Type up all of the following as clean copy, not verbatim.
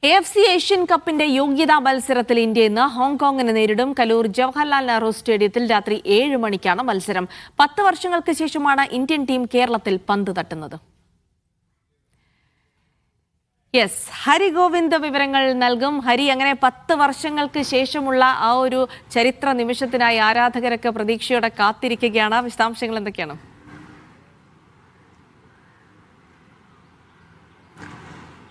AFC Asian കപ്പിന്റെ യോഗ്യതാ മത്സരത്തിൽ ഇന്ത്യ ഇന്ന് ഹോങ്കോങ്ങിനെ നേരിടും. കലൂർ ജവഹർലാൽ നെഹ്റു സ്റ്റേഡിയത്തിൽ രാത്രി 7 മണിക്കാണ് മത്സരം. 10 വർഷങ്ങൾക്ക് ശേഷമാണ് ഇന്ത്യൻ ടീം കേരളത്തിൽ പന്ത് തട്ടുന്നത്. ഹരി ഗോവിന്ദ് വിവരങ്ങൾ നൽകും. ഹരി, അങ്ങനെ 10 വർഷങ്ങൾക്ക് ശേഷമുള്ള ആ ഒരു ചരിത്ര നിമിഷത്തിനായി ആരാധകരൊക്കെ പ്രതീക്ഷയോടെ കാത്തിരിക്കുകയാണ്. വിശദാംശങ്ങൾ എന്തൊക്കെയാണ്?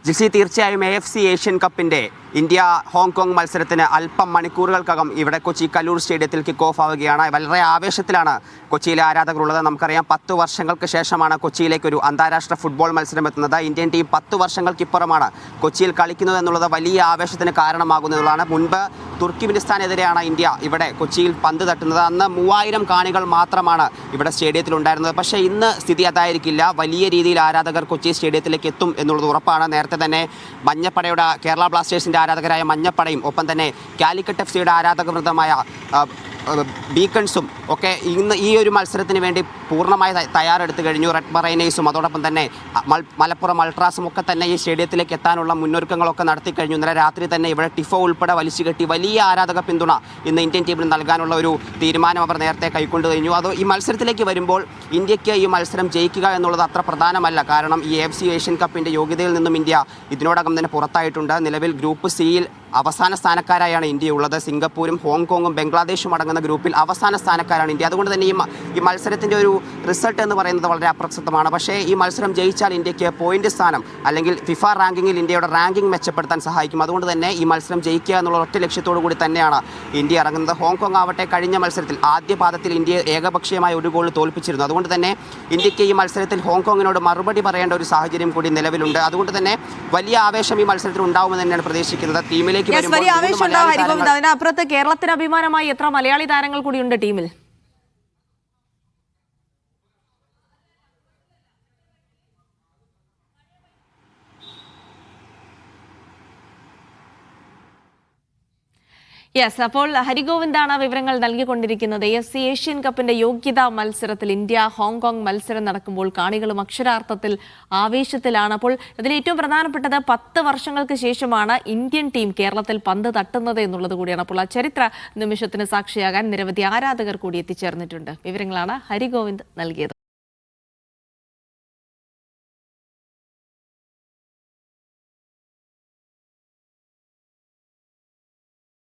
ജിസി, തീർച്ചയായും AFC ഏഷ്യൻ കപ്പിന്റെ ഇന്ത്യ ഹോങ്കോങ് മത്സരത്തിന് അല്പം മണിക്കൂറുകൾക്കകം ഇവിടെ കൊച്ചി കലൂർ സ്റ്റേഡിയത്തിൽ കിക്ക് ഓഫ് ആവുകയാണ്. വളരെ ആവേശത്തിലാണ് കൊച്ചിയിലെ ആരാധകരുള്ളത്. നമുക്കറിയാം, 10 വർഷങ്ങൾക്ക് ശേഷമാണ് കൊച്ചിയിലേക്ക് ഒരു അന്താരാഷ്ട്ര ഫുട്ബോൾ മത്സരം എത്തുന്നത്. ഇന്ത്യൻ ടീം 10 വർഷങ്ങൾക്കിപ്പുറമാണ് കൊച്ചിയിൽ കളിക്കുന്നത് എന്നുള്ളത് വലിയ ആവേശത്തിന് കാരണമാകുന്നതാണ്. മുൻപ് തുർക്കിമിനിസ്ഥാനെതിരെയാണ് ഇന്ത്യ ഇവിടെ കൊച്ചിയിൽ പന്ത് തട്ടുന്നത്. അന്ന് 3000 കാണികൾ മാത്രമാണ് ഇവിടെ സ്റ്റേഡിയത്തിൽ ഉണ്ടായിരുന്നത്. പക്ഷേ ഇന്ന് സ്ഥിതി അതായിരിക്കില്ല. വലിയ രീതിയിൽ ആരാധകർ കൊച്ചി സ്റ്റേഡിയത്തിലേക്ക് എത്തും എന്നുള്ളത് ഉറപ്പാണ്. നേരത്തെ തന്നെ മഞ്ഞപ്പടയുടെ കേരള ബ്ലാസ്റ്റേഴ്സിന്റെ ആരാധകരായ മഞ്ഞപ്പടയും ഒപ്പം തന്നെ കാലിക്കറ്റ് FC-യുടെ ആരാധക വൃന്ദമായ ബീക്കൺസും ഒക്കെ ഇന്ന് ഈ ഒരു മത്സരത്തിന് വേണ്ടി പൂർണ്ണമായി തയ്യാറെടുത്ത് കഴിഞ്ഞു. റെഡ് മറൈനേഴ്സും അതോടൊപ്പം തന്നെ മലപ്പുറം അൾട്രാസും ഒക്കെ തന്നെ ഈ സ്റ്റേഡിയത്തിലേക്ക് എത്താനുള്ള മുന്നൊരുക്കങ്ങളൊക്കെ നടത്തി കഴിഞ്ഞു. ഇന്നലെ രാത്രി തന്നെ ഇവിടെ ടിഫോ ഉൾപ്പെടെ വലിച്ചു കെട്ടി വലിയ ആരാധക പിന്തുണ ഇന്ന് ഇന്ത്യൻ ടീമിന് നൽകാനുള്ള ഒരു തീരുമാനം അവർ നേരത്തെ കൈക്കൊണ്ടു കഴിഞ്ഞു. അത് ഈ മത്സരത്തിലേക്ക് വരുമ്പോൾ ഇന്ത്യക്ക് ഈ മത്സരം ജയിക്കുക എന്നുള്ളത് അത്ര പ്രധാനമല്ല. കാരണം ഈ AFC ഏഷ്യൻ കപ്പിൻ്റെ യോഗ്യതയിൽ നിന്നും ഇന്ത്യ ഇതിനോടകം തന്നെ പുറത്തായിട്ടുണ്ട്. നിലവിൽ ഗ്രൂപ്പ് സിയിൽ അവസാന സ്ഥാനക്കാരായാണ് ഇന്ത്യ ഉള്ളത്. സിംഗപ്പൂരും ഹോങ്കോങ്ങും ബംഗ്ലാദേശും അടങ്ങുന്ന ഗ്രൂപ്പിൽ അവസാന സ്ഥാനക്കാരാണ് ഇന്ത്യ. അതുകൊണ്ട് തന്നെ ഈ മത്സരത്തിൻ്റെ ഒരു റിസൾട്ട് എന്ന് പറയുന്നത് വളരെ അപ്രസക്തമാണ്. പക്ഷേ ഈ മത്സരം ജയിച്ചാൽ ഇന്ത്യക്ക് പോയിന്റ് സ്ഥാനം അല്ലെങ്കിൽ ഫിഫ റാങ്കിങ്ങിൽ ഇന്ത്യയുടെ റാങ്കിങ് മെച്ചപ്പെടുത്താൻ സഹായിക്കും. അതുകൊണ്ട് തന്നെ ഈ മത്സരം ജയിക്കുക എന്നുള്ള ഒറ്റ ലക്ഷ്യത്തോടു കൂടി തന്നെയാണ് ഇന്ത്യ ഇറങ്ങുന്നത്. ഹോങ്കോങ് ആവട്ടെ, കഴിഞ്ഞ മത്സരത്തിൽ ആദ്യ പാദത്തിൽ ഇന്ത്യയെ ഏകപക്ഷീയമായ ഒരു ഗോൾ തോൽപ്പിച്ചിരുന്നു. അതുകൊണ്ട് തന്നെ ഇന്ത്യക്ക് ഈ മത്സരത്തിൽ ഹോങ്കോങ്ങിനോട് മറുപടി പറയേണ്ട ഒരു സാഹചര്യം കൂടി നിലവിലുണ്ട്. അതുകൊണ്ട് തന്നെ വലിയ ആവേശം ഈ മത്സരത്തിൽ ഉണ്ടാവുമെന്ന് തന്നെയാണ് പ്രതീക്ഷിക്കുന്നത്. ടീമിലേക്ക് അതിനപ്പുറത്ത് കേരളത്തിന് അഭിമാനമായി എത്ര മലയാളി താരങ്ങൾ കൂടിയുണ്ട് ടീമിൽ? അപ്പോൾ ഹരിഗോവിന്ദാണ് വിവരങ്ങൾ നൽകിക്കൊണ്ടിരിക്കുന്നത്. AFC ഏഷ്യൻ കപ്പിന്റെ യോഗ്യതാ മത്സരത്തിൽ ഇന്ത്യ ഹോങ്കോങ് മത്സരം നടക്കുമ്പോൾ കാണികളും അക്ഷരാർത്ഥത്തിൽ ആവേശത്തിലാണ്. അപ്പോൾ ഇതിൽ ഏറ്റവും പ്രധാനപ്പെട്ടത് 10 വർഷങ്ങൾക്ക് ശേഷമാണ് ഇന്ത്യൻ ടീം കേരളത്തിൽ പന്ത് തട്ടുന്നത് എന്നുള്ളത് കൂടിയാണ്. അപ്പോൾ ആ ചരിത്ര നിമിഷത്തിന് സാക്ഷിയാകാൻ നിരവധി ആരാധകർ കൂടി എത്തിച്ചേർന്നിട്ടുണ്ട്. വിവരങ്ങളാണ് ഹരിഗോവിന്ദ് നൽകിയത്.